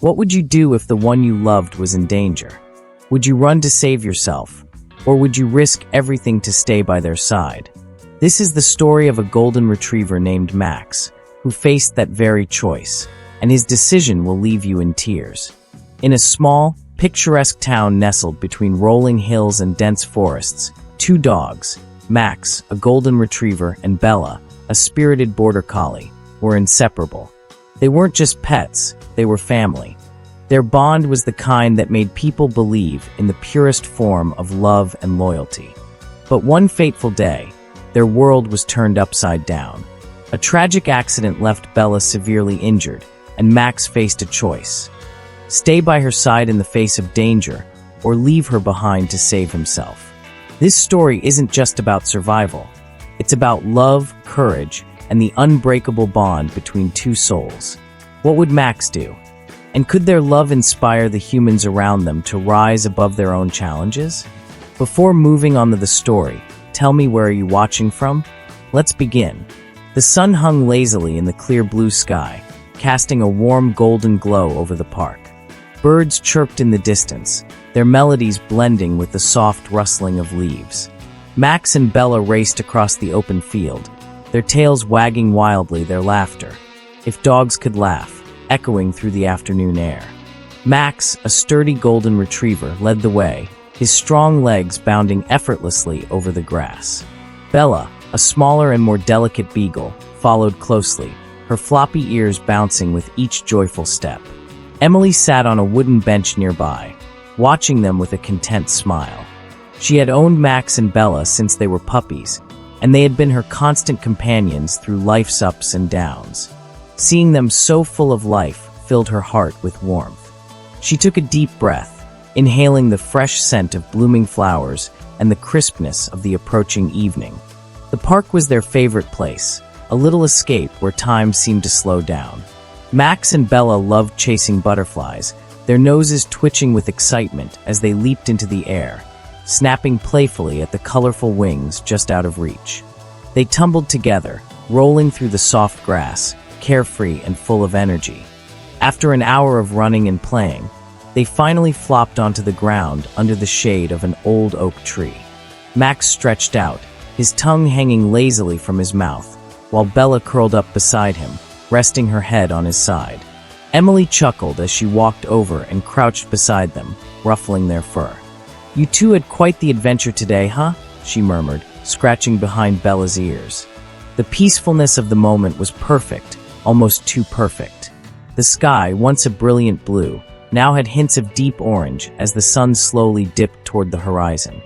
What would you do if the one you loved was in danger? Would you run to save yourself? Or would you risk everything to stay by their side? This is the story of a golden retriever named Max, who faced that very choice, and his decision will leave you in tears. In a small, picturesque town nestled between rolling hills and dense forests, two dogs, Max, a golden retriever, and Bella, a spirited border collie, were inseparable. They weren't just pets, they were family. Their bond was the kind that made people believe in the purest form of love and loyalty. But one fateful day, their world was turned upside down. A tragic accident left Bella severely injured, and Max faced a choice: stay by her side in the face of danger, or leave her behind to save himself. This story isn't just about survival. It's about love, courage, and the unbreakable bond between two souls. What would Max do? And could their love inspire the humans around them to rise above their own challenges? Before moving on to the story, tell me, where are you watching from? Let's begin. The sun hung lazily in the clear blue sky, casting a warm golden glow over the park. Birds chirped in the distance, their melodies blending with the soft rustling of leaves. Max and Bella raced across the open field, their tails wagging wildly, their laughter, if dogs could laugh, echoing through the afternoon air. Max, a sturdy golden retriever, led the way, his strong legs bounding effortlessly over the grass. Bella, a smaller and more delicate beagle, followed closely, her floppy ears bouncing with each joyful step. Emily sat on a wooden bench nearby, watching them with a content smile. She had owned Max and Bella since they were puppies, and they had been her constant companions through life's ups and downs. Seeing them so full of life filled her heart with warmth. She took a deep breath, inhaling the fresh scent of blooming flowers and the crispness of the approaching evening. The park was their favorite place, a little escape where time seemed to slow down. Max and Bella loved chasing butterflies, their noses twitching with excitement as they leaped into the air, snapping playfully at the colorful wings just out of reach. They tumbled together, rolling through the soft grass, carefree and full of energy. After an hour of running and playing, they finally flopped onto the ground under the shade of an old oak tree. Max stretched out, his tongue hanging lazily from his mouth, while Bella curled up beside him, resting her head on his side. Emily chuckled as she walked over and crouched beside them, ruffling their fur. "You two had quite the adventure today, huh?" she murmured, scratching behind Bella's ears. The peacefulness of the moment was perfect, almost too perfect. The sky, once a brilliant blue, now had hints of deep orange as the sun slowly dipped toward the horizon.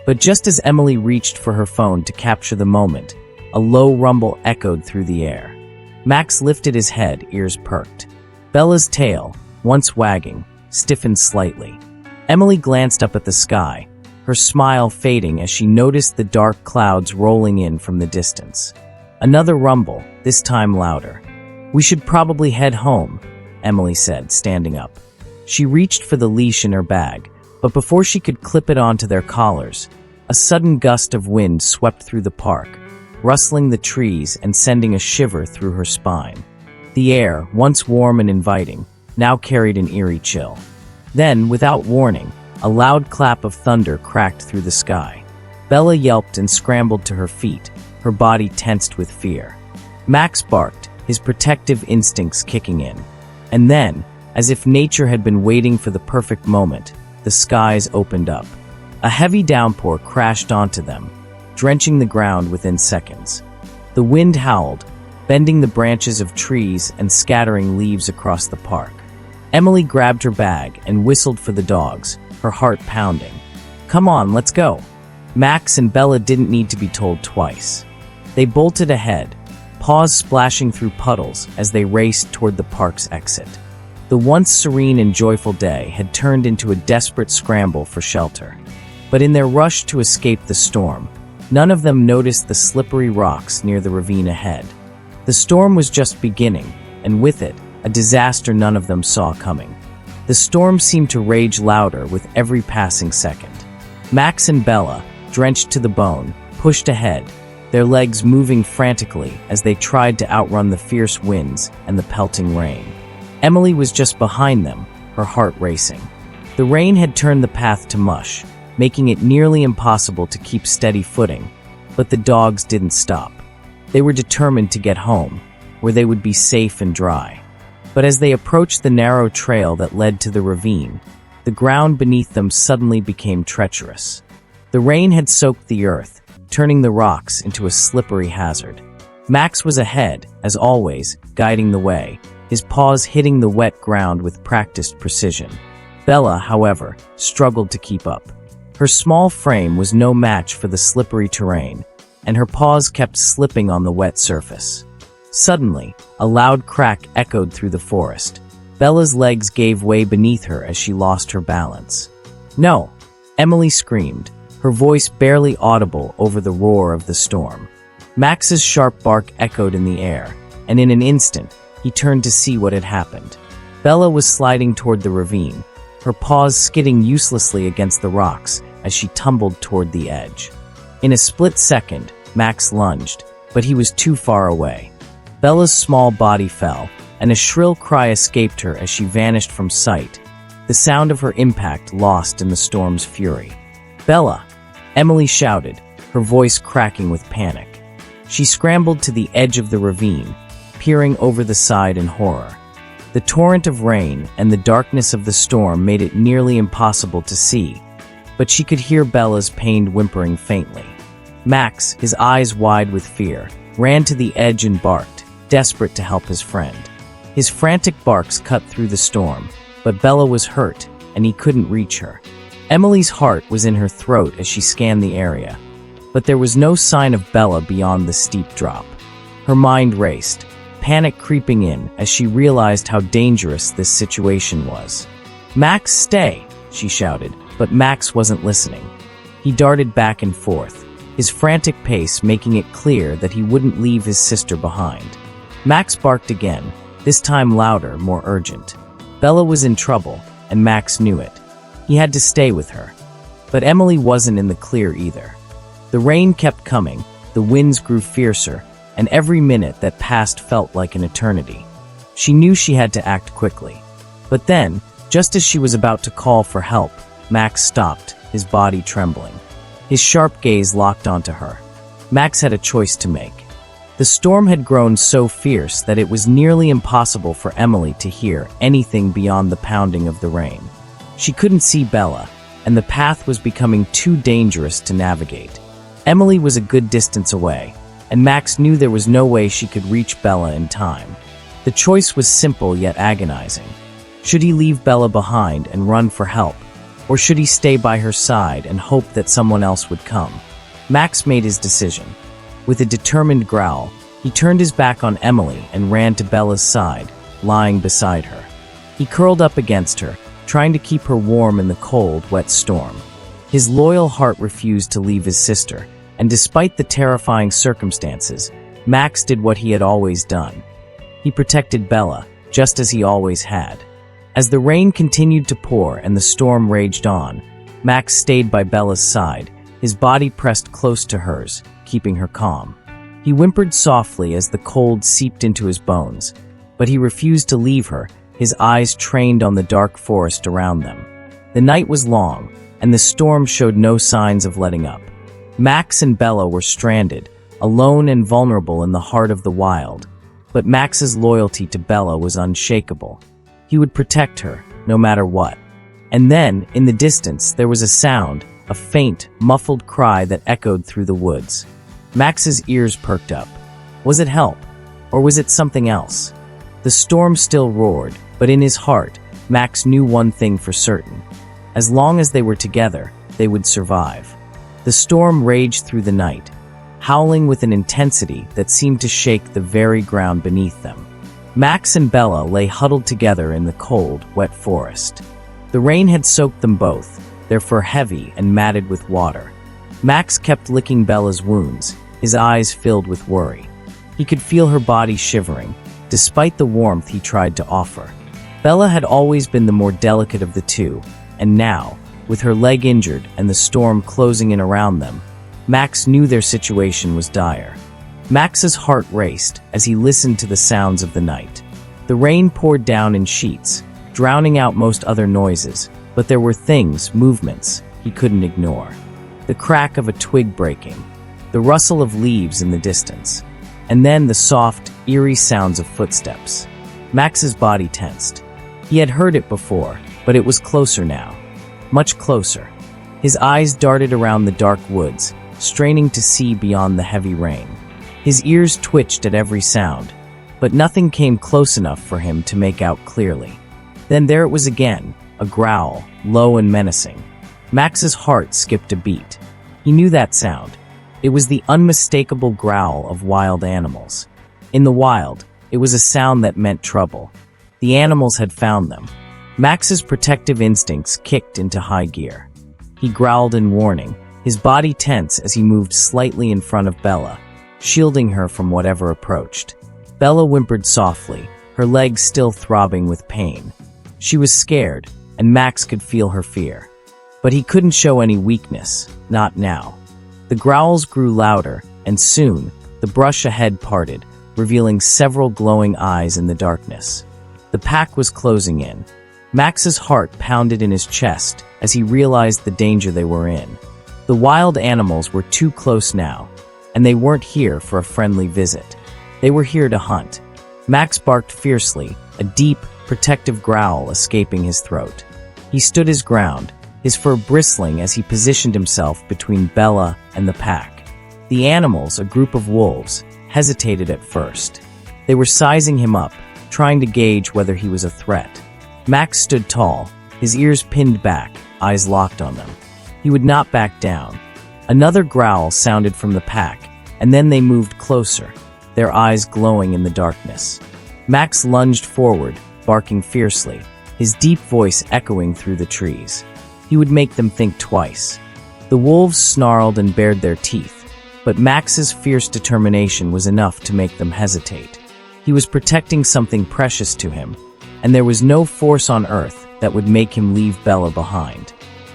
But just as Emily reached for her phone to capture the moment, a low rumble echoed through the air. Max lifted his head, ears perked. Bella's tail, once wagging, stiffened slightly. Emily glanced up at the sky, her smile fading as she noticed the dark clouds rolling in from the distance. Another rumble, this time louder. "We should probably head home," Emily said, standing up. She reached for the leash in her bag, but before she could clip it onto their collars, a sudden gust of wind swept through the park, rustling the trees and sending a shiver through her spine. The air, once warm and inviting, now carried an eerie chill. Then, without warning, a loud clap of thunder cracked through the sky. Bella yelped and scrambled to her feet, her body tensed with fear. Max barked, his protective instincts kicking in. And then, as if nature had been waiting for the perfect moment, the skies opened up. A heavy downpour crashed onto them, drenching the ground within seconds. The wind howled, bending the branches of trees and scattering leaves across the park. Emily grabbed her bag and whistled for the dogs, her heart pounding. "Come on, let's go." Max and Bella didn't need to be told twice. They bolted ahead, paws splashing through puddles as they raced toward the park's exit. The once serene and joyful day had turned into a desperate scramble for shelter. But in their rush to escape the storm, none of them noticed the slippery rocks near the ravine ahead. The storm was just beginning, and with it, a disaster none of them saw coming. The storm seemed to rage louder with every passing second. Max and Bella, drenched to the bone, pushed ahead, their legs moving frantically as they tried to outrun the fierce winds and the pelting rain. Emily was just behind them, her heart racing. The rain had turned the path to mush, making it nearly impossible to keep steady footing, but the dogs didn't stop. They were determined to get home, where they would be safe and dry. But as they approached the narrow trail that led to the ravine, the ground beneath them suddenly became treacherous. The rain had soaked the earth, turning the rocks into a slippery hazard. Max was ahead, as always, guiding the way, his paws hitting the wet ground with practiced precision. Bella, however, struggled to keep up. Her small frame was no match for the slippery terrain, and her paws kept slipping on the wet surface. Suddenly, a loud crack echoed through the forest. Bella's legs gave way beneath her as she lost her balance. "No!" Emily screamed, her voice barely audible over the roar of the storm. Max's sharp bark echoed in the air, and in an instant, he turned to see what had happened. Bella was sliding toward the ravine, her paws skidding uselessly against the rocks as she tumbled toward the edge. In a split second, Max lunged, but he was too far away. Bella's small body fell, and a shrill cry escaped her as she vanished from sight, the sound of her impact lost in the storm's fury. "Bella!" Emily shouted, her voice cracking with panic. She scrambled to the edge of the ravine, peering over the side in horror. The torrent of rain and the darkness of the storm made it nearly impossible to see, but she could hear Bella's pained whimpering faintly. Max, his eyes wide with fear, ran to the edge and barked, desperate to help his friend. His frantic barks cut through the storm, but Bella was hurt, and he couldn't reach her. Emily's heart was in her throat as she scanned the area, but there was no sign of Bella beyond the steep drop. Her mind raced, panic creeping in as she realized how dangerous this situation was. "Max, stay!" she shouted, but Max wasn't listening. He darted back and forth, his frantic pace making it clear that he wouldn't leave his sister behind. Max barked again, this time louder, more urgent. Bella was in trouble, and Max knew it. He had to stay with her. But Emily wasn't in the clear either. The rain kept coming, the winds grew fiercer, and every minute that passed felt like an eternity. She knew she had to act quickly. But then, just as she was about to call for help, Max stopped, his body trembling. His sharp gaze locked onto her. Max had a choice to make. The storm had grown so fierce that it was nearly impossible for Emily to hear anything beyond the pounding of the rain. She couldn't see Bella, and the path was becoming too dangerous to navigate. Emily was a good distance away, and Max knew there was no way she could reach Bella in time. The choice was simple yet agonizing. Should he leave Bella behind and run for help, or should he stay by her side and hope that someone else would come? Max made his decision. With a determined growl, he turned his back on Emily and ran to Bella's side, lying beside her. He curled up against her, trying to keep her warm in the cold, wet storm. His loyal heart refused to leave his sister, and despite the terrifying circumstances, Max did what he had always done. He protected Bella, just as he always had. As the rain continued to pour and the storm raged on, Max stayed by Bella's side, his body pressed close to hers, keeping her calm. He whimpered softly as the cold seeped into his bones, but he refused to leave her, his eyes trained on the dark forest around them. The night was long, and the storm showed no signs of letting up. Max and Bella were stranded, alone and vulnerable in the heart of the wild, but Max's loyalty to Bella was unshakable. He would protect her, no matter what. And then, in the distance, there was a sound, a faint, muffled cry that echoed through the woods. Max's ears perked up. Was it help? Or was it something else? The storm still roared, but in his heart, Max knew one thing for certain. As long as they were together, they would survive. The storm raged through the night, howling with an intensity that seemed to shake the very ground beneath them. Max and Bella lay huddled together in the cold, wet forest. The rain had soaked them both, their fur heavy and matted with water. Max kept licking Bella's wounds, his eyes filled with worry. He could feel her body shivering, despite the warmth he tried to offer. Bella had always been the more delicate of the two, and now, with her leg injured and the storm closing in around them, Max knew their situation was dire. Max's heart raced as he listened to the sounds of the night. The rain poured down in sheets, drowning out most other noises, but there were things, movements, he couldn't ignore. The crack of a twig breaking, the rustle of leaves in the distance, and then the soft, eerie sounds of footsteps. Max's body tensed. He had heard it before, but it was closer now. Much closer. His eyes darted around the dark woods, straining to see beyond the heavy rain. His ears twitched at every sound, but nothing came close enough for him to make out clearly. Then there it was again, a growl, low and menacing. Max's heart skipped a beat. He knew that sound. It was the unmistakable growl of wild animals. In the wild, it was a sound that meant trouble. The animals had found them. Max's protective instincts kicked into high gear. He growled in warning, his body tense as he moved slightly in front of Bella, shielding her from whatever approached. Bella whimpered softly, her legs still throbbing with pain. She was scared, and Max could feel her fear. But he couldn't show any weakness, not now. The growls grew louder, and soon, the brush ahead parted, revealing several glowing eyes in the darkness. The pack was closing in. Max's heart pounded in his chest as he realized the danger they were in. The wild animals were too close now, and they weren't here for a friendly visit. They were here to hunt. Max barked fiercely, a deep, protective growl escaping his throat. He stood his ground, his fur bristling as he positioned himself between Bella and the pack. The animals, a group of wolves, hesitated at first. They were sizing him up, trying to gauge whether he was a threat. Max stood tall, his ears pinned back, eyes locked on them. He would not back down. Another growl sounded from the pack, and then they moved closer, their eyes glowing in the darkness. Max lunged forward, barking fiercely, his deep voice echoing through the trees. He would make them think twice. The wolves snarled and bared their teeth, but Max's fierce determination was enough to make them hesitate. He was protecting something precious to him, and there was no force on earth that would make him leave Bella behind.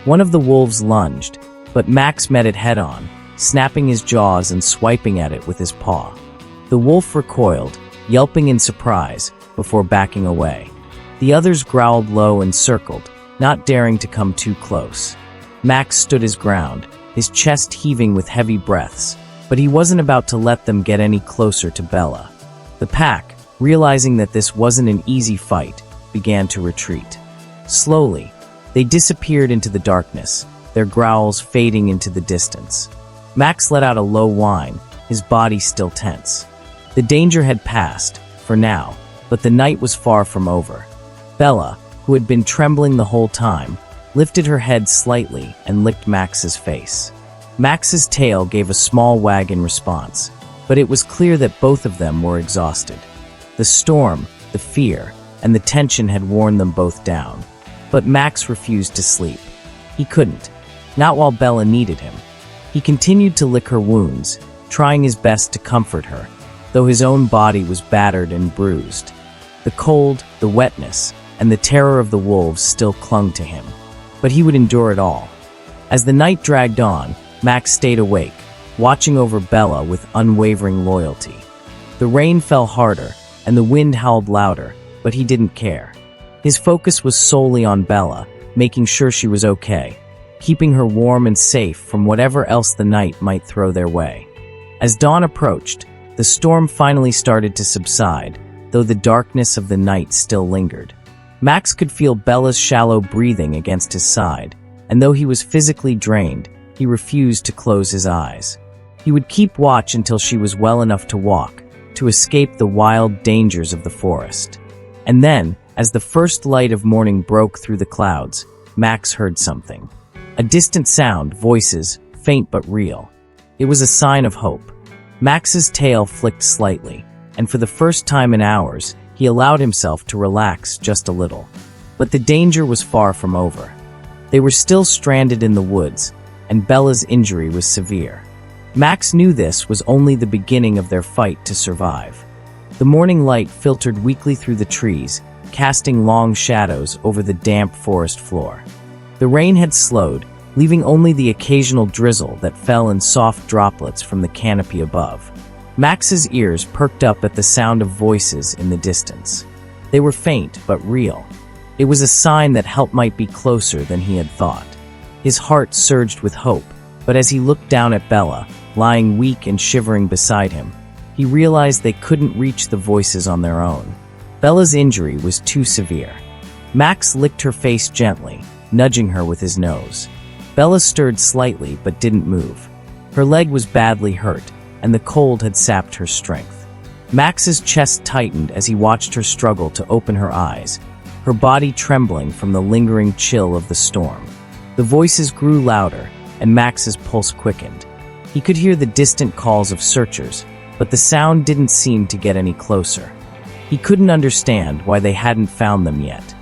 One of the wolves lunged, but Max met it head-on, snapping his jaws and swiping at it with his paw. The wolf recoiled, yelping in surprise, before backing away. The others growled low and circled, not daring to come too close. Max stood his ground, his chest heaving with heavy breaths, but he wasn't about to let them get any closer to Bella. The pack, realizing that this wasn't an easy fight, began to retreat. Slowly, they disappeared into the darkness, their growls fading into the distance. Max let out a low whine, his body still tense. The danger had passed, for now, but the night was far from over. Bella, who had been trembling the whole time, lifted her head slightly and licked Max's face. Max's tail gave a small wag in response, but it was clear that both of them were exhausted. The storm, the fear, and the tension had worn them both down. But Max refused to sleep. He couldn't, not while Bella needed him. He continued to lick her wounds, trying his best to comfort her, though his own body was battered and bruised. The cold, the wetness, and the terror of the wolves still clung to him. But he would endure it all. As the night dragged on, Max stayed awake, watching over Bella with unwavering loyalty. The rain fell harder, and the wind howled louder, but he didn't care. His focus was solely on Bella, making sure she was okay, keeping her warm and safe from whatever else the night might throw their way. As dawn approached, the storm finally started to subside, though the darkness of the night still lingered. Max could feel Bella's shallow breathing against his side, and though he was physically drained, he refused to close his eyes. He would keep watch until she was well enough to walk, to escape the wild dangers of the forest. And then, as the first light of morning broke through the clouds, Max heard something. A distant sound, voices, faint but real. It was a sign of hope. Max's tail flicked slightly, and for the first time in hours, he allowed himself to relax just a little. But the danger was far from over. They were still stranded in the woods, and Bella's injury was severe. Max knew this was only the beginning of their fight to survive. The morning light filtered weakly through the trees, casting long shadows over the damp forest floor. The rain had slowed, leaving only the occasional drizzle that fell in soft droplets from the canopy above. Max's ears perked up at the sound of voices in the distance. They were faint, but real. It was a sign that help might be closer than he had thought. His heart surged with hope, but as he looked down at Bella, lying weak and shivering beside him, he realized they couldn't reach the voices on their own. Bella's injury was too severe. Max licked her face gently, nudging her with his nose. Bella stirred slightly but didn't move. Her leg was badly hurt, and the cold had sapped her strength. Max's chest tightened as he watched her struggle to open her eyes, her body trembling from the lingering chill of the storm. The voices grew louder, and Max's pulse quickened. He could hear the distant calls of searchers, but the sound didn't seem to get any closer. He couldn't understand why they hadn't found them yet.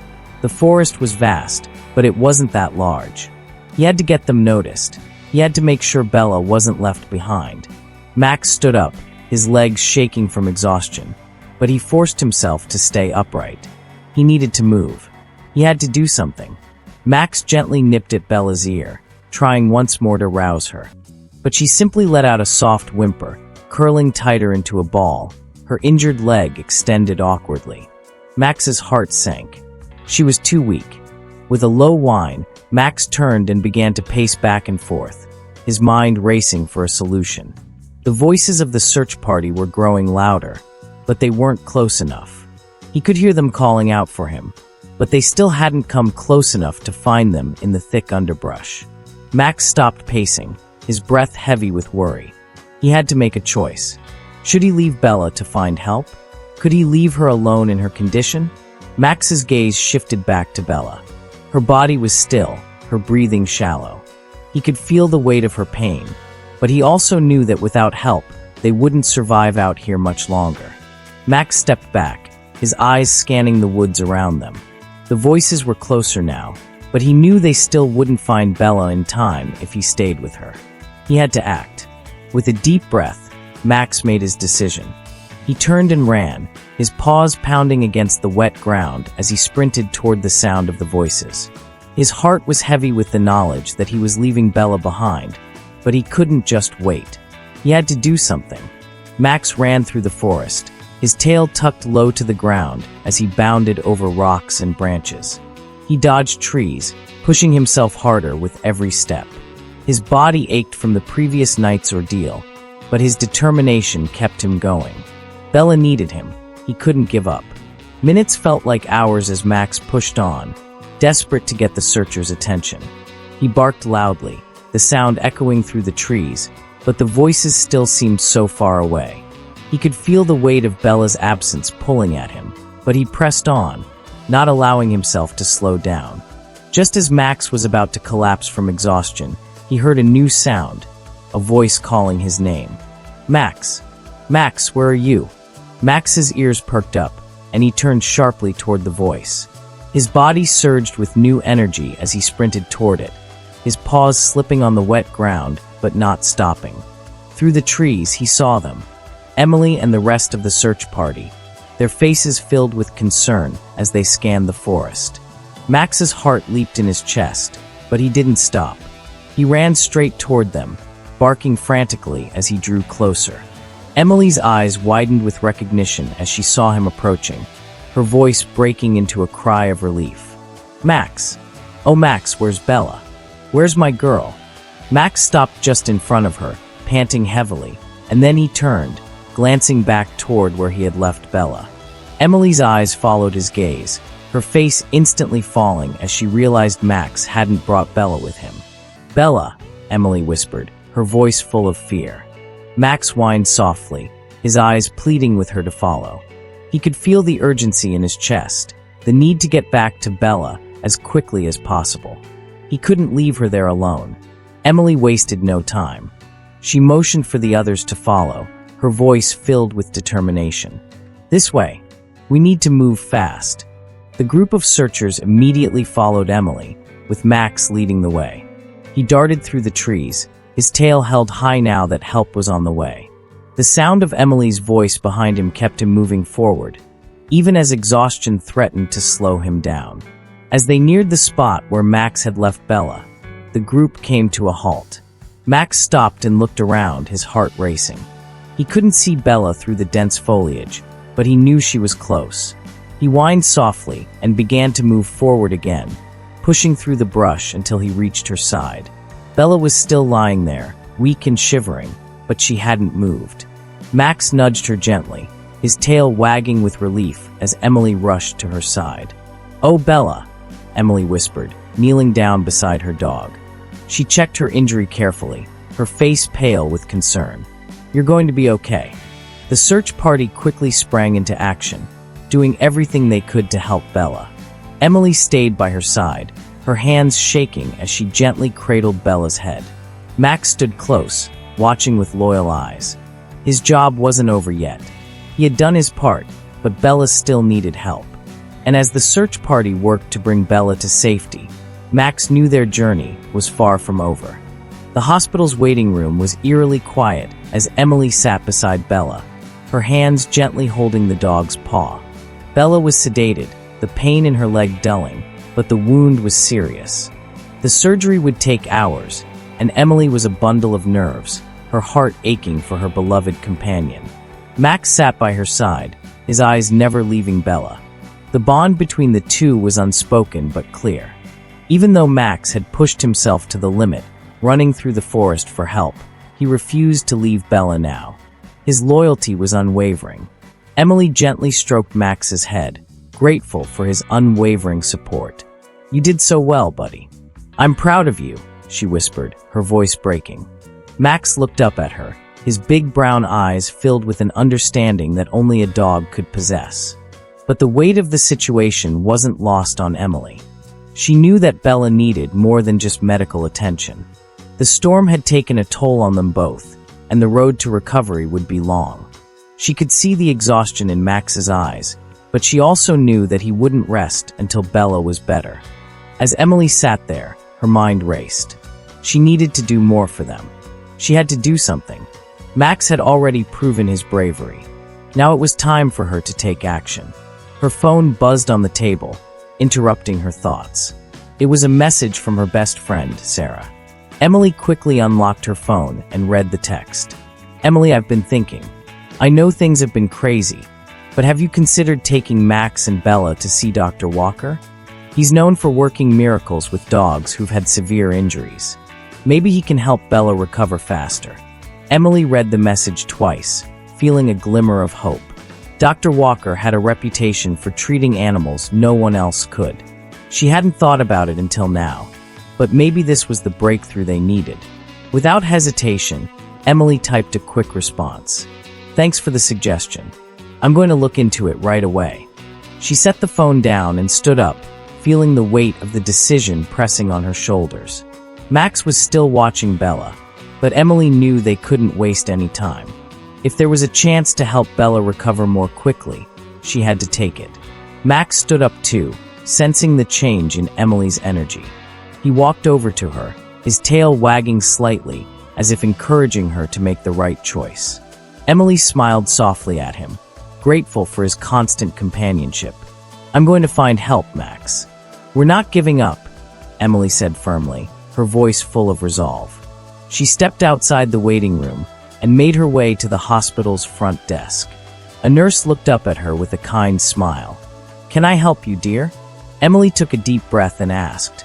The forest was vast, but it wasn't that large. He had to get them noticed. He had to make sure Bella wasn't left behind. Max stood up, his legs shaking from exhaustion, but he forced himself to stay upright. He needed to move. He had to do something. Max gently nipped at Bella's ear, trying once more to rouse her. But she simply let out a soft whimper, curling tighter into a ball, her injured leg extended awkwardly. Max's heart sank. She was too weak. With a low whine, Max turned and began to pace back and forth, his mind racing for a solution. The voices of the search party were growing louder, but they weren't close enough. He could hear them calling out for him, but they still hadn't come close enough to find them in the thick underbrush. Max stopped pacing, his breath heavy with worry. He had to make a choice. Should he leave Bella to find help? Could he leave her alone in her condition? Max's gaze shifted back to Bella. Her body was still, her breathing shallow. He could feel the weight of her pain, but he also knew that without help, they wouldn't survive out here much longer. Max stepped back, his eyes scanning the woods around them. The voices were closer now, but he knew they still wouldn't find Bella in time if he stayed with her. He had to act. With a deep breath, Max made his decision. He turned and ran, his paws pounding against the wet ground as he sprinted toward the sound of the voices. His heart was heavy with the knowledge that he was leaving Bella behind, but he couldn't just wait. He had to do something. Max ran through the forest, his tail tucked low to the ground as he bounded over rocks and branches. He dodged trees, pushing himself harder with every step. His body ached from the previous night's ordeal, but his determination kept him going. Bella needed him. He couldn't give up. Minutes felt like hours as Max pushed on, desperate to get the searchers' attention. He barked loudly, the sound echoing through the trees, but the voices still seemed so far away. He could feel the weight of Bella's absence pulling at him, but he pressed on, not allowing himself to slow down. Just as Max was about to collapse from exhaustion, he heard a new sound, a voice calling his name. Max! Max, where are you? Max's ears perked up, and he turned sharply toward the voice. His body surged with new energy as he sprinted toward it, his paws slipping on the wet ground, but not stopping. Through the trees, he saw them. Emily and the rest of the search party, their faces filled with concern as they scanned the forest. Max's heart leaped in his chest, but he didn't stop. He ran straight toward them, barking frantically as he drew closer. Emily's eyes widened with recognition as she saw him approaching, her voice breaking into a cry of relief. Max! Oh Max, where's Bella? Where's my girl? Max stopped just in front of her, panting heavily, and then he turned, glancing back toward where he had left Bella. Emily's eyes followed his gaze, her face instantly falling as she realized Max hadn't brought Bella with him. Bella, Emily whispered, her voice full of fear. Max whined softly, his eyes pleading with her to follow. He could feel the urgency in his chest, the need to get back to Bella as quickly as possible. He couldn't leave her there alone. Emily wasted no time. She motioned for the others to follow, her voice filled with determination. This way. We need to move fast. The group of searchers immediately followed Emily, with Max leading the way. He darted through the trees, his tail held high now that help was on the way. The sound of Emily's voice behind him kept him moving forward, even as exhaustion threatened to slow him down. As they neared the spot where Max had left Bella, the group came to a halt. Max stopped and looked around, his heart racing. He couldn't see Bella through the dense foliage, but he knew she was close. He whined softly and began to move forward again, pushing through the brush until he reached her side. Bella was still lying there, weak and shivering, but she hadn't moved. Max nudged her gently, his tail wagging with relief as Emily rushed to her side. "Oh, Bella," Emily whispered, kneeling down beside her dog. She checked her injury carefully, her face pale with concern. "You're going to be okay." The search party quickly sprang into action, doing everything they could to help Bella. Emily stayed by her side, her hands shaking as she gently cradled Bella's head. Max stood close, watching with loyal eyes. His job wasn't over yet. He had done his part, but Bella still needed help. And as the search party worked to bring Bella to safety, Max knew their journey was far from over. The hospital's waiting room was eerily quiet as Emily sat beside Bella, her hands gently holding the dog's paw. Bella was sedated, the pain in her leg dulling, but the wound was serious. The surgery would take hours, and Emily was a bundle of nerves, her heart aching for her beloved companion. Max sat by her side, his eyes never leaving Bella. The bond between the two was unspoken but clear. Even though Max had pushed himself to the limit, running through the forest for help, he refused to leave Bella now. His loyalty was unwavering. Emily gently stroked Max's head, grateful for his unwavering support. "You did so well, buddy. I'm proud of you," she whispered, her voice breaking. Max looked up at her, his big brown eyes filled with an understanding that only a dog could possess. But the weight of the situation wasn't lost on Emily. She knew that Bella needed more than just medical attention. The storm had taken a toll on them both, and the road to recovery would be long. She could see the exhaustion in Max's eyes, but she also knew that he wouldn't rest until Bella was better. As Emily sat there, her mind raced. She needed to do more for them. She had to do something. Max had already proven his bravery. Now it was time for her to take action. Her phone buzzed on the table, interrupting her thoughts. It was a message from her best friend, Sarah. Emily quickly unlocked her phone and read the text. "Emily, I've been thinking. I know things have been crazy, but have you considered taking Max and Bella to see Dr. Walker? He's known for working miracles with dogs who've had severe injuries. Maybe he can help Bella recover faster." Emily read the message twice, feeling a glimmer of hope. Dr. Walker had a reputation for treating animals no one else could. She hadn't thought about it until now, but maybe this was the breakthrough they needed. Without hesitation, Emily typed a quick response. "Thanks for the suggestion. I'm going to look into it right away." She set the phone down and stood up, feeling the weight of the decision pressing on her shoulders. Max was still watching Bella, but Emily knew they couldn't waste any time. If there was a chance to help Bella recover more quickly, she had to take it. Max stood up too, sensing the change in Emily's energy. He walked over to her, his tail wagging slightly, as if encouraging her to make the right choice. Emily smiled softly at him, grateful for his constant companionship. "I'm going to find help, Max. We're not giving up," Emily said firmly, her voice full of resolve. She stepped outside the waiting room and made her way to the hospital's front desk. A nurse looked up at her with a kind smile. "Can I help you, dear?" Emily took a deep breath and asked,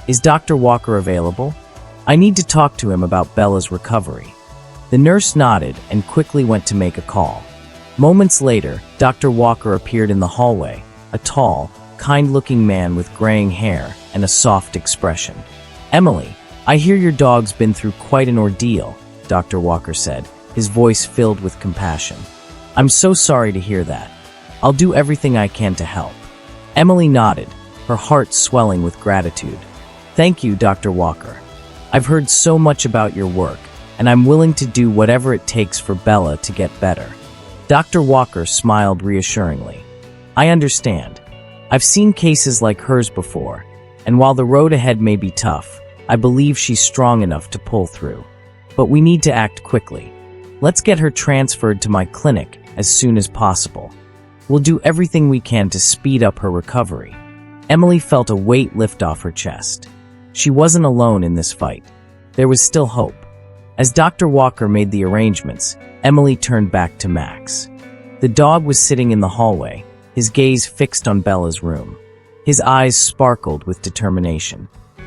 "Is Dr. Walker available? I need to talk to him about Bella's recovery." The nurse nodded and quickly went to make a call. Moments later, Dr. Walker appeared in the hallway, a tall, kind-looking man with graying hair and a soft expression. "Emily, I hear your dog's been through quite an ordeal," Dr. Walker said, his voice filled with compassion. "I'm so sorry to hear that. I'll do everything I can to help." Emily nodded, her heart swelling with gratitude. "Thank you, Dr. Walker. I've heard so much about your work, and I'm willing to do whatever it takes for Bella to get better." Dr. Walker smiled reassuringly. "I understand. I've seen cases like hers before, and while the road ahead may be tough, I believe she's strong enough to pull through. But we need to act quickly. Let's get her transferred to my clinic as soon as possible. We'll do everything we can to speed up her recovery." Emily felt a weight lift off her chest. She wasn't alone in this fight. There was still hope. As Dr. Walker made the arrangements, Emily turned back to Max. The dog was sitting in the hallway, his gaze fixed on Bella's room. His eyes sparkled with determination.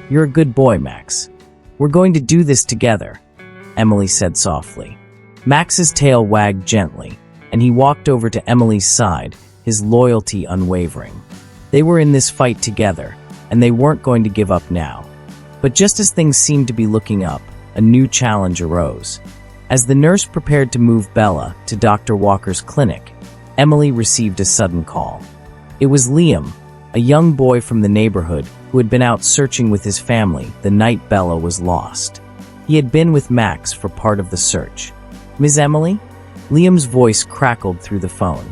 "You're a good boy, Max. We're going to do this together," Emily said softly. Max's tail wagged gently, and he walked over to Emily's side, his loyalty unwavering. They were in this fight together, and they weren't going to give up now. But just as things seemed to be looking up, a new challenge arose. As the nurse prepared to move Bella to Dr. Walker's clinic, Emily received a sudden call. It was Liam, a young boy from the neighborhood who had been out searching with his family the night Bella was lost. He had been with Max for part of the search. "Ms. Emily?" Liam's voice crackled through the phone.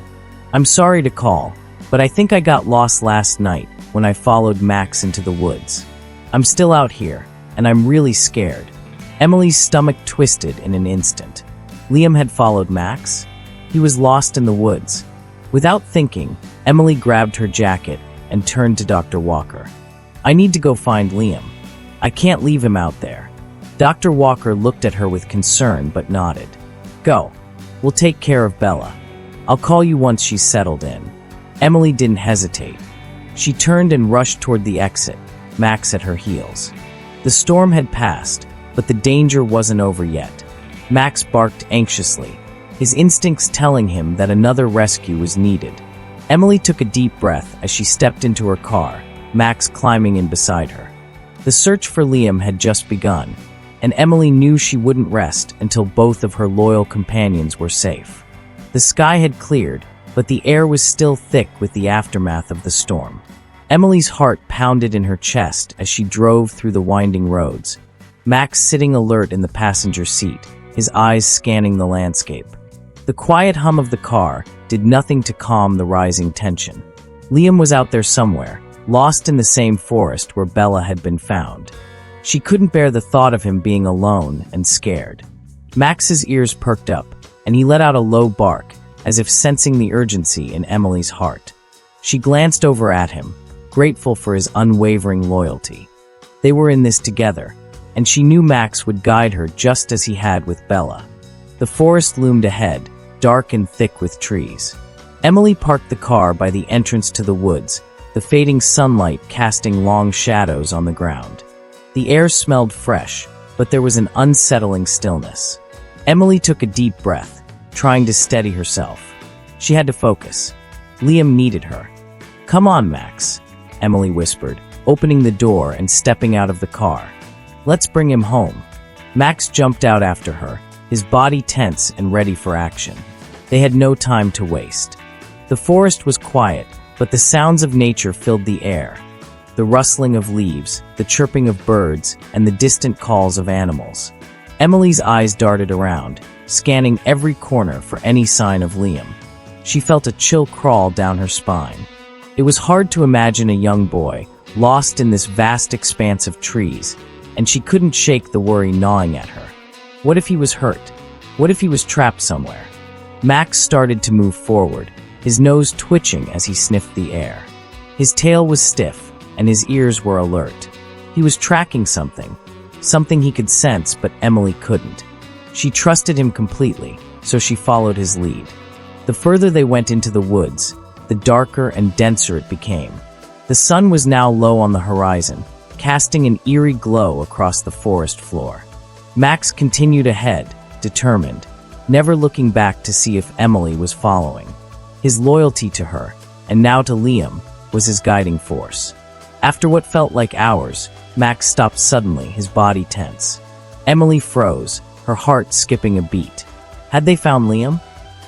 "I'm sorry to call, but I think I got lost last night when I followed Max into the woods. I'm still out here, and I'm really scared." Emily's stomach twisted in an instant. Liam had followed Max? He was lost in the woods. Without thinking, Emily grabbed her jacket and turned to Dr. Walker. "I need to go find Liam. I can't leave him out there." Dr. Walker looked at her with concern but nodded. "Go. We'll take care of Bella. I'll call you once she's settled in." Emily didn't hesitate. She turned and rushed toward the exit, Max at her heels. The storm had passed, but the danger wasn't over yet. Max barked anxiously, his instincts telling him that another rescue was needed. Emily took a deep breath as she stepped into her car, Max climbing in beside her. The search for Liam had just begun, and Emily knew she wouldn't rest until both of her loyal companions were safe. The sky had cleared, but the air was still thick with the aftermath of the storm. Emily's heart pounded in her chest as she drove through the winding roads, Max sitting alert in the passenger seat, his eyes scanning the landscape. The quiet hum of the car did nothing to calm the rising tension. Liam was out there somewhere, lost in the same forest where Bella had been found. She couldn't bear the thought of him being alone and scared. Max's ears perked up, and he let out a low bark, as if sensing the urgency in Emily's heart. She glanced over at him, grateful for his unwavering loyalty. They were in this together, and she knew Max would guide her just as he had with Bella. The forest loomed ahead, dark and thick with trees. Emily parked the car by the entrance to the woods, the fading sunlight casting long shadows on the ground. The air smelled fresh, but there was an unsettling stillness. Emily took a deep breath, trying to steady herself. She had to focus. Liam needed her. "Come on, Max," Emily whispered, opening the door and stepping out of the car. "Let's bring him home." Max jumped out after her, his body tense and ready for action. They had no time to waste. The forest was quiet, but the sounds of nature filled the air. The rustling of leaves, the chirping of birds, and the distant calls of animals. Emily's eyes darted around, scanning every corner for any sign of Liam. She felt a chill crawl down her spine. It was hard to imagine a young boy, lost in this vast expanse of trees, and she couldn't shake the worry gnawing at her. What if he was hurt? What if he was trapped somewhere? Max started to move forward, his nose twitching as he sniffed the air. His tail was stiff, and his ears were alert. He was tracking something he could sense, but Emily couldn't. She trusted him completely, so she followed his lead. The further they went into the woods, the darker and denser it became. The sun was now low on the horizon, casting an eerie glow across the forest floor. Max continued ahead, determined, never looking back to see if Emily was following. His loyalty to her, and now to Liam, was his guiding force. After what felt like hours, Max stopped suddenly, his body tense. Emily froze, her heart skipping a beat. Had they found Liam?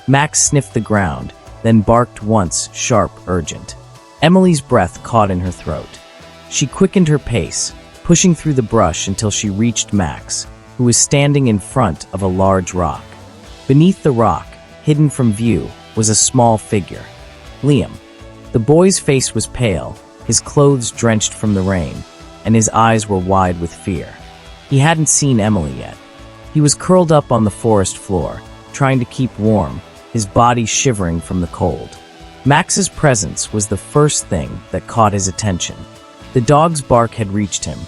Max sniffed the ground, then barked once, sharp, urgent. Emily's breath caught in her throat. She quickened her pace, pushing through the brush until she reached Max, who was standing in front of a large rock. Beneath the rock, hidden from view, was a small figure. Liam. The boy's face was pale, his clothes drenched from the rain, and his eyes were wide with fear. He hadn't seen Emily yet. He was curled up on the forest floor, trying to keep warm, his body shivering from the cold. Max's presence was the first thing that caught his attention. The dog's bark had reached him,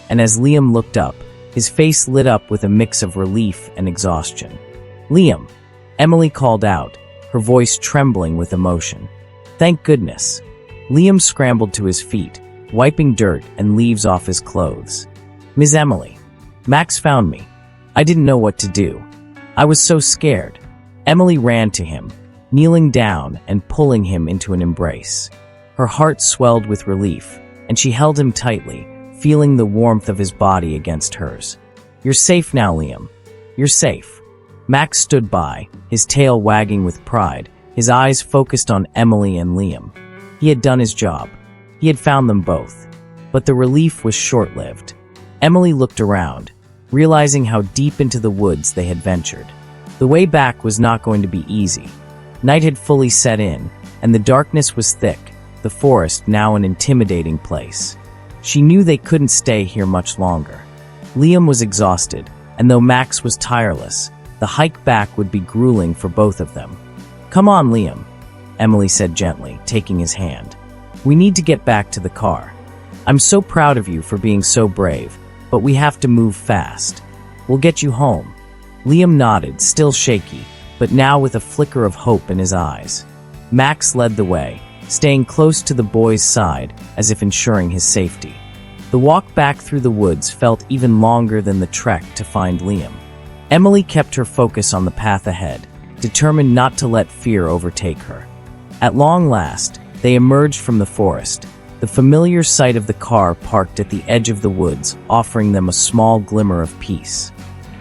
and as Liam looked up, his face lit up with a mix of relief and exhaustion. "Liam," Emily called out, her voice trembling with emotion. Thank goodness. Liam scrambled to his feet, wiping dirt and leaves off his clothes. Ms. Emily. Max found me. I didn't know what to do. I was so scared. Emily ran to him, kneeling down and pulling him into an embrace. Her heart swelled with relief, and she held him tightly, feeling the warmth of his body against hers. You're safe now, Liam. You're safe. Max stood by, his tail wagging with pride, his eyes focused on Emily and Liam. He had done his job. He had found them both. But the relief was short-lived. Emily looked around, realizing how deep into the woods they had ventured. The way back was not going to be easy. Night had fully set in, and the darkness was thick, the forest now an intimidating place. She knew they couldn't stay here much longer. Liam was exhausted, and though Max was tireless, the hike back would be grueling for both of them. Come on, Liam, Emily said gently, taking his hand. We need to get back to the car. I'm so proud of you for being so brave, but we have to move fast. We'll get you home. Liam nodded, still shaky, but now with a flicker of hope in his eyes. Max led the way, staying close to the boy's side as if ensuring his safety. The walk back through the woods felt even longer than the trek to find Liam. Emily kept her focus on the path ahead, determined not to let fear overtake her. At long last, they emerged from the forest, the familiar sight of the car parked at the edge of the woods, offering them a small glimmer of peace.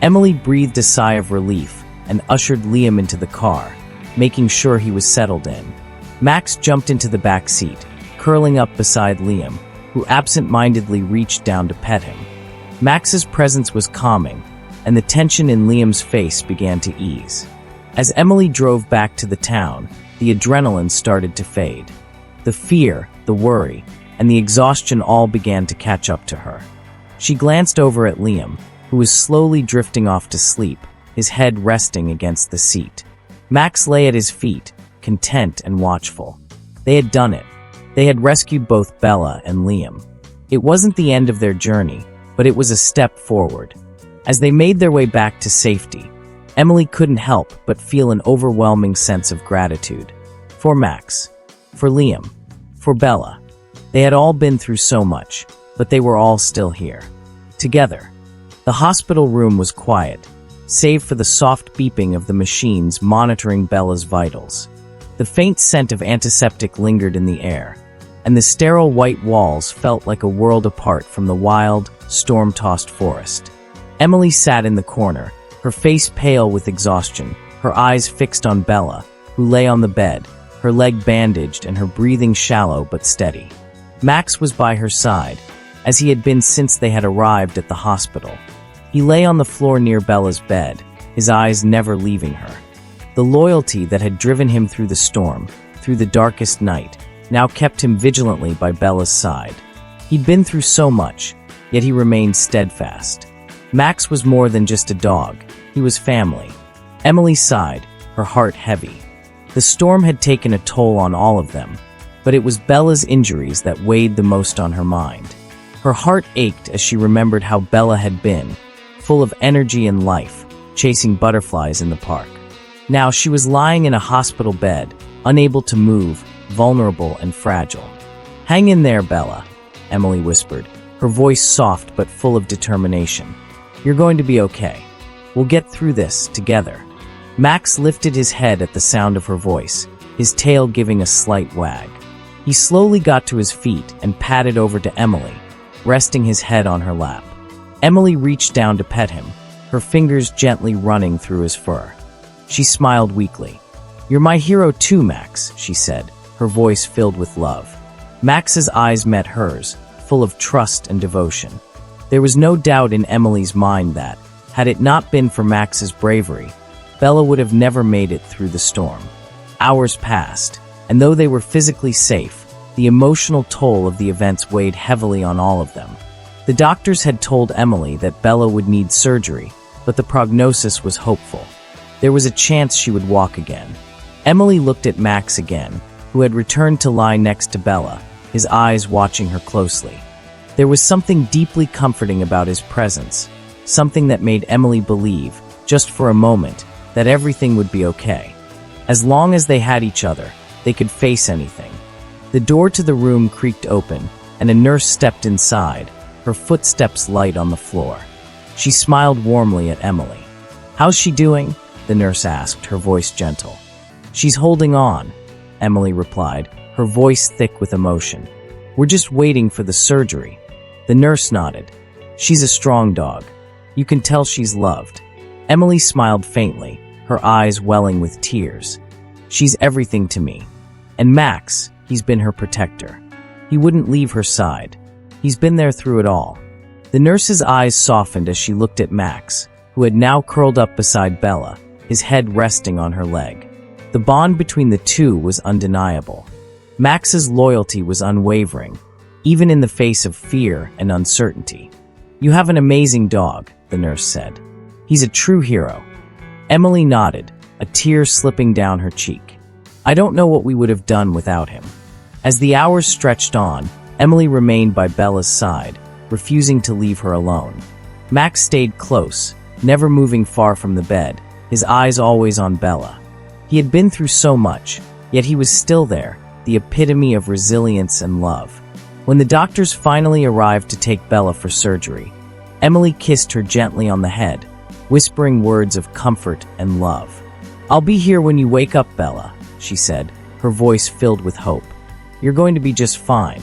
Emily breathed a sigh of relief and ushered Liam into the car, making sure he was settled in. Max jumped into the back seat, curling up beside Liam, who absent-mindedly reached down to pet him. Max's presence was calming, and the tension in Liam's face began to ease. As Emily drove back to the town, the adrenaline started to fade. The fear, the worry, and the exhaustion all began to catch up to her. She glanced over at Liam, who was slowly drifting off to sleep, his head resting against the seat. Max lay at his feet, content and watchful. They had done it. They had rescued both Bella and Liam. It wasn't the end of their journey, but it was a step forward. As they made their way back to safety, Emily couldn't help but feel an overwhelming sense of gratitude. For Max, for Liam, for Bella. They had all been through so much, but they were all still here. Together. The hospital room was quiet, save for the soft beeping of the machines monitoring Bella's vitals. The faint scent of antiseptic lingered in the air, and the sterile white walls felt like a world apart from the wild, storm-tossed forest. Emily sat in the corner, her face pale with exhaustion, her eyes fixed on Bella, who lay on the bed, her leg bandaged and her breathing shallow but steady. Max was by her side, as he had been since they had arrived at the hospital. He lay on the floor near Bella's bed, his eyes never leaving her. The loyalty that had driven him through the storm, through the darkest night, now kept him vigilantly by Bella's side. He'd been through so much, yet he remained steadfast. Max was more than just a dog, he was family. Emily sighed, her heart heavy. The storm had taken a toll on all of them, but it was Bella's injuries that weighed the most on her mind. Her heart ached as she remembered how Bella had been, full of energy and life, chasing butterflies in the park. Now she was lying in a hospital bed, unable to move, vulnerable and fragile. "Hang in there, Bella," Emily whispered, her voice soft but full of determination. "You're going to be okay. We'll get through this together." Max lifted his head at the sound of her voice, his tail giving a slight wag. He slowly got to his feet and padded over to Emily, resting his head on her lap. Emily reached down to pet him, her fingers gently running through his fur. She smiled weakly. "You're my hero too, Max," she said, her voice filled with love. Max's eyes met hers, full of trust and devotion. There was no doubt in Emily's mind that, had it not been for Max's bravery, Bella would have never made it through the storm. Hours passed, and though they were physically safe, the emotional toll of the events weighed heavily on all of them. The doctors had told Emily that Bella would need surgery, but the prognosis was hopeful. There was a chance she would walk again. Emily looked at Max again, who had returned to lie next to Bella, his eyes watching her closely. There was something deeply comforting about his presence, something that made Emily believe, just for a moment, that everything would be okay. As long as they had each other, they could face anything. The door to the room creaked open, and a nurse stepped inside, her footsteps light on the floor. She smiled warmly at Emily. "How's she doing?" the nurse asked, her voice gentle. "She's holding on," Emily replied, her voice thick with emotion. "We're just waiting for the surgery." The nurse nodded. "She's a strong dog. You can tell she's loved." Emily smiled faintly, her eyes welling with tears. "She's everything to me. And Max, he's been her protector. He wouldn't leave her side. He's been there through it all." The nurse's eyes softened as she looked at Max, who had now curled up beside Bella, his head resting on her leg. The bond between the two was undeniable. Max's loyalty was unwavering, even in the face of fear and uncertainty. "You have an amazing dog," the nurse said. "He's a true hero." Emily nodded, a tear slipping down her cheek. "I don't know what we would have done without him." As the hours stretched on, Emily remained by Bella's side, refusing to leave her alone. Max stayed close, never moving far from the bed, his eyes always on Bella. He had been through so much, yet he was still there, the epitome of resilience and love. When the doctors finally arrived to take Bella for surgery, Emily kissed her gently on the head, whispering words of comfort and love. "I'll be here when you wake up, Bella," she said, her voice filled with hope. "You're going to be just fine."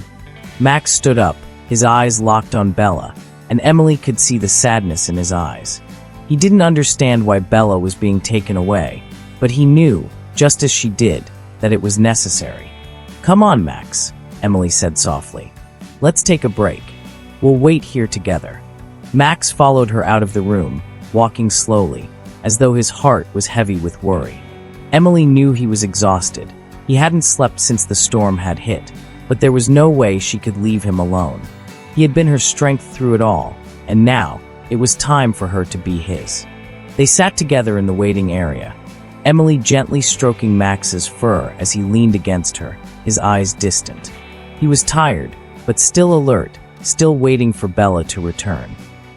Max stood up, his eyes locked on Bella, and Emily could see the sadness in his eyes. He didn't understand why Bella was being taken away, but he knew, just as she did, that it was necessary. "Come on, Max," Emily said softly. "Let's take a break. We'll wait here together." Max followed her out of the room, walking slowly, as though his heart was heavy with worry. Emily knew he was exhausted. He hadn't slept since the storm had hit, but there was no way she could leave him alone. He had been her strength through it all, and now it was time for her to be his. They sat together in the waiting area, Emily gently stroking Max's fur as he leaned against her, his eyes distant. He was tired, but still alert, still waiting for Bella to return.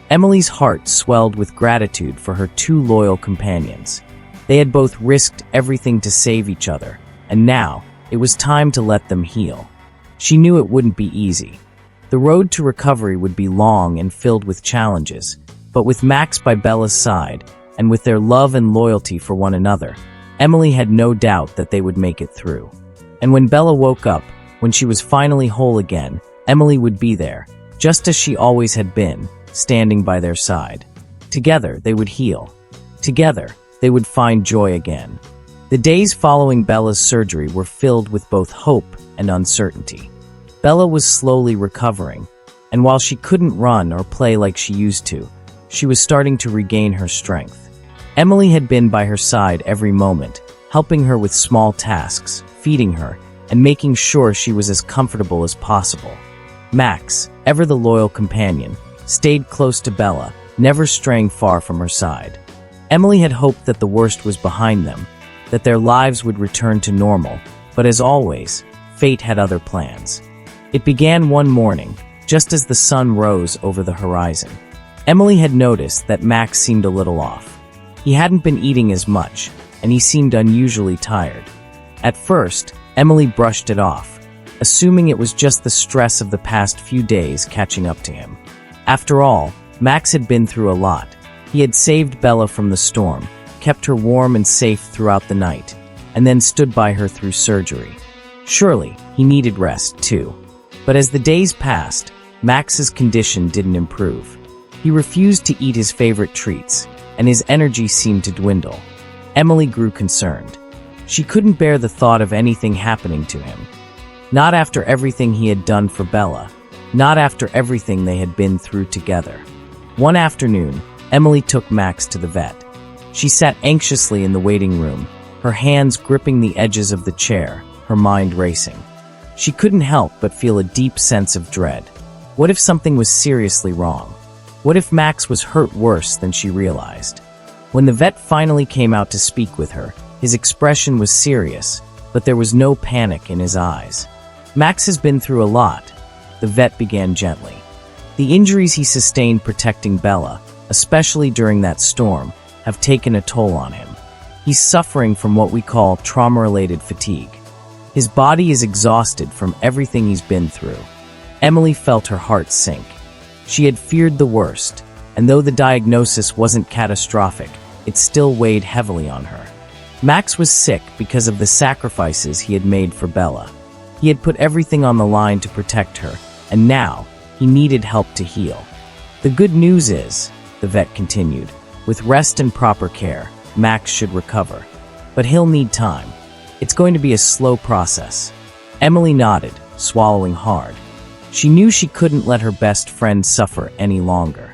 Emily's heart swelled with gratitude for her two loyal companions. They had both risked everything to save each other, and now it was time to let them heal. She knew it wouldn't be easy. The road to recovery would be long and filled with challenges, but with Max by Bella's side, and with their love and loyalty for one another, Emily had no doubt that they would make it through. And when Bella woke up, when she was finally whole again, Emily would be there, just as she always had been, standing by their side. Together, they would heal. Together, they would find joy again. The days following Bella's surgery were filled with both hope and uncertainty. Bella was slowly recovering, and while she couldn't run or play like she used to, she was starting to regain her strength. Emily had been by her side every moment, helping her with small tasks, feeding her, and making sure she was as comfortable as possible. Max, ever the loyal companion, stayed close to Bella, never straying far from her side. Emily had hoped that the worst was behind them, that their lives would return to normal, but as always, fate had other plans. It began one morning, just as the sun rose over the horizon. Emily had noticed that Max seemed a little off. He hadn't been eating as much, and he seemed unusually tired. At first, Emily brushed it off, assuming it was just the stress of the past few days catching up to him. After all, Max had been through a lot. He had saved Bella from the storm, kept her warm and safe throughout the night, and then stood by her through surgery. Surely, he needed rest, too. But as the days passed, Max's condition didn't improve. He refused to eat his favorite treats, and his energy seemed to dwindle. Emily grew concerned. She couldn't bear the thought of anything happening to him. Not after everything he had done for Bella. Not after everything they had been through together. One afternoon, Emily took Max to the vet. She sat anxiously in the waiting room, her hands gripping the edges of the chair, her mind racing. She couldn't help but feel a deep sense of dread. What if something was seriously wrong? What if Max was hurt worse than she realized? When the vet finally came out to speak with her, his expression was serious, but there was no panic in his eyes. "Max has been through a lot," the vet began gently. "The injuries he sustained protecting Bella, especially during that storm, have taken a toll on him. He's suffering from what we call trauma-related fatigue." His body is exhausted from everything he's been through. Emily felt her heart sink. She had feared the worst, and though the diagnosis wasn't catastrophic, it still weighed heavily on her. Max was sick because of the sacrifices he had made for Bella. He had put everything on the line to protect her, and now he needed help to heal. The good news is, the vet continued, with rest and proper care, Max should recover. But he'll need time. It's going to be a slow process. Emily nodded, swallowing hard. She knew she couldn't let her best friend suffer any longer.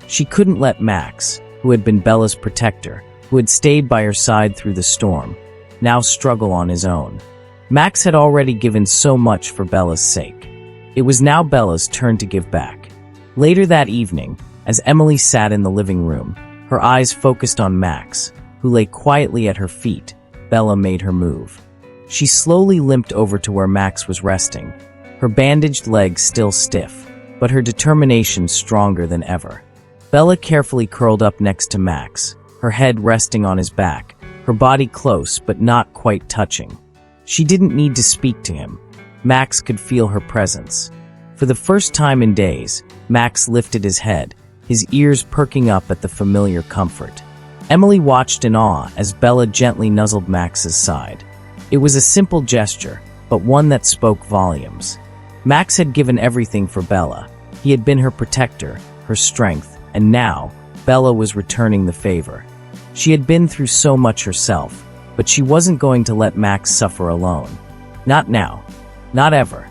She couldn't let Max, who had been Bella's protector, who had stayed by her side through the storm, now struggle on his own. Max had already given so much for Bella's sake. It was now Bella's turn to give back. Later that evening, as Emily sat in the living room, her eyes focused on Max, who lay quietly at her feet, Bella made her move. She slowly limped over to where Max was resting, her bandaged legs still stiff, but her determination stronger than ever. Bella carefully curled up next to Max, her head resting on his back, her body close but not quite touching. She didn't need to speak to him. Max could feel her presence. For the first time in days, Max lifted his head, his ears perking up at the familiar comfort. Emily watched in awe as Bella gently nuzzled Max's side. It was a simple gesture, but one that spoke volumes. Max had given everything for Bella. He had been her protector, her strength, and now, Bella was returning the favor. She had been through so much herself, but she wasn't going to let Max suffer alone. Not now. Not ever.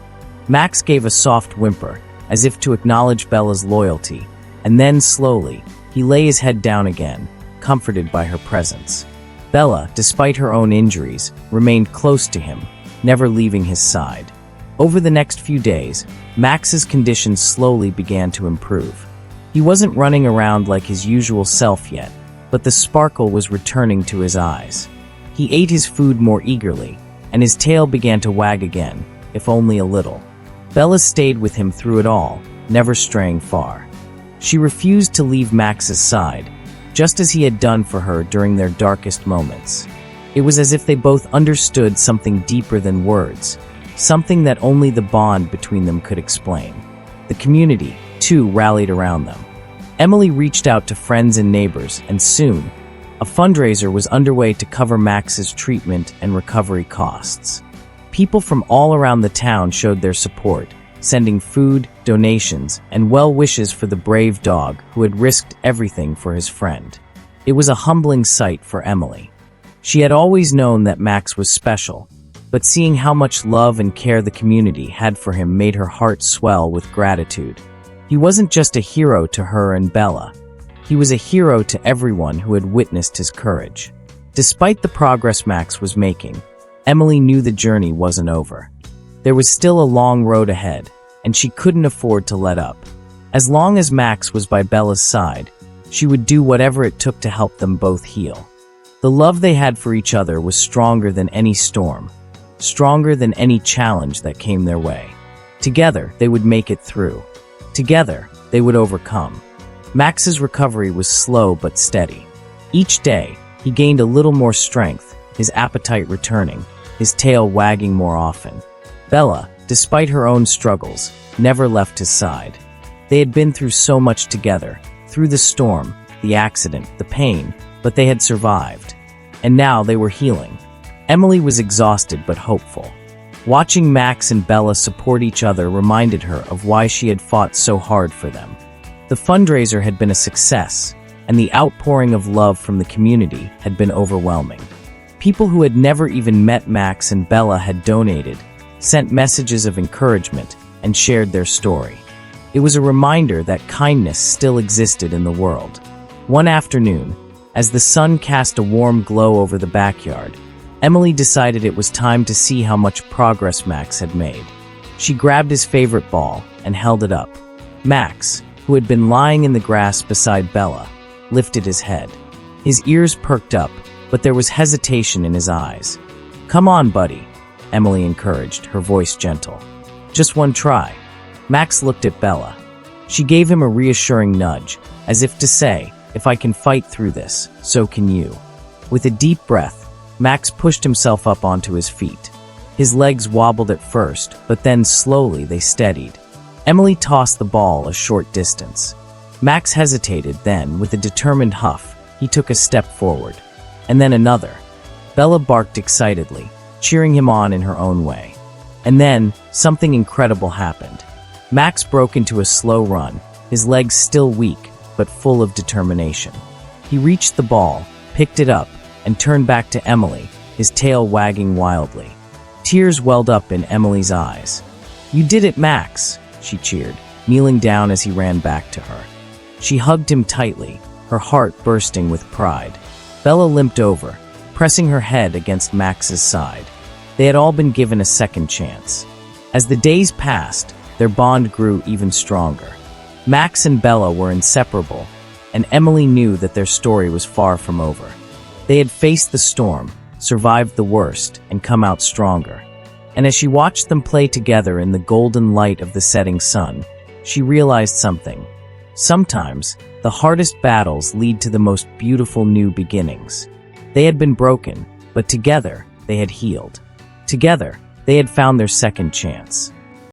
Max gave a soft whimper, as if to acknowledge Bella's loyalty, and then slowly, he lay his head down again, comforted by her presence. Bella, despite her own injuries, remained close to him, never leaving his side. Over the next few days, Max's condition slowly began to improve. He wasn't running around like his usual self yet, but the sparkle was returning to his eyes. He ate his food more eagerly, and his tail began to wag again, if only a little. Bella stayed with him through it all, never straying far. She refused to leave Max's side, just as he had done for her during their darkest moments. It was as if they both understood something deeper than words, something that only the bond between them could explain. The community, too, rallied around them. Emily reached out to friends and neighbors, and soon, a fundraiser was underway to cover Max's treatment and recovery costs. People from all around the town showed their support, sending food, donations, and well wishes for the brave dog who had risked everything for his friend. It was a humbling sight for Emily. She had always known that Max was special, but seeing how much love and care the community had for him made her heart swell with gratitude. He wasn't just a hero to her and Bella. He was a hero to everyone who had witnessed his courage. Despite the progress Max was making, Emily knew the journey wasn't over. There was still a long road ahead, and she couldn't afford to let up. As long as Max was by Bella's side, she would do whatever it took to help them both heal. The love they had for each other was stronger than any storm, stronger than any challenge that came their way. Together, they would make it through. Together, they would overcome. Max's recovery was slow but steady. Each day, he gained a little more strength, his appetite returning, his tail wagging more often. Bella, despite her own struggles, never left his side. They had been through so much together, through the storm, the accident, the pain, but they had survived. And now they were healing. Emily was exhausted but hopeful. Watching Max and Bella support each other reminded her of why she had fought so hard for them. The fundraiser had been a success, and the outpouring of love from the community had been overwhelming. People who had never even met Max and Bella had donated, sent messages of encouragement, and shared their story. It was a reminder that kindness still existed in the world. One afternoon, as the sun cast a warm glow over the backyard, Emily decided it was time to see how much progress Max had made. She grabbed his favorite ball and held it up. Max, who had been lying in the grass beside Bella, lifted his head. His ears perked up, but there was hesitation in his eyes. "Come on, buddy," Emily encouraged, her voice gentle. "Just one try." Max looked at Bella. She gave him a reassuring nudge, as if to say, "If I can fight through this, so can you." With a deep breath, Max pushed himself up onto his feet. His legs wobbled at first, but then slowly they steadied. Emily tossed the ball a short distance. Max hesitated, then, with a determined huff, he took a step forward. And then another. Bella barked excitedly, cheering him on in her own way. And then, something incredible happened. Max broke into a slow run, his legs still weak, but full of determination. He reached the ball, picked it up, and turned back to Emily, his tail wagging wildly. Tears welled up in Emily's eyes. "You did it, Max," she cheered, kneeling down as he ran back to her. She hugged him tightly, her heart bursting with pride. Bella limped over, pressing her head against Max's side. They had all been given a second chance. As the days passed, their bond grew even stronger. Max and Bella were inseparable, and Emily knew that their story was far from over. They had faced the storm, survived the worst, and come out stronger. And as she watched them play together in the golden light of the setting sun, she realized something. Sometimes, the hardest battles lead to the most beautiful new beginnings. They had been broken, but together, they had healed. Together, they had found their second chance.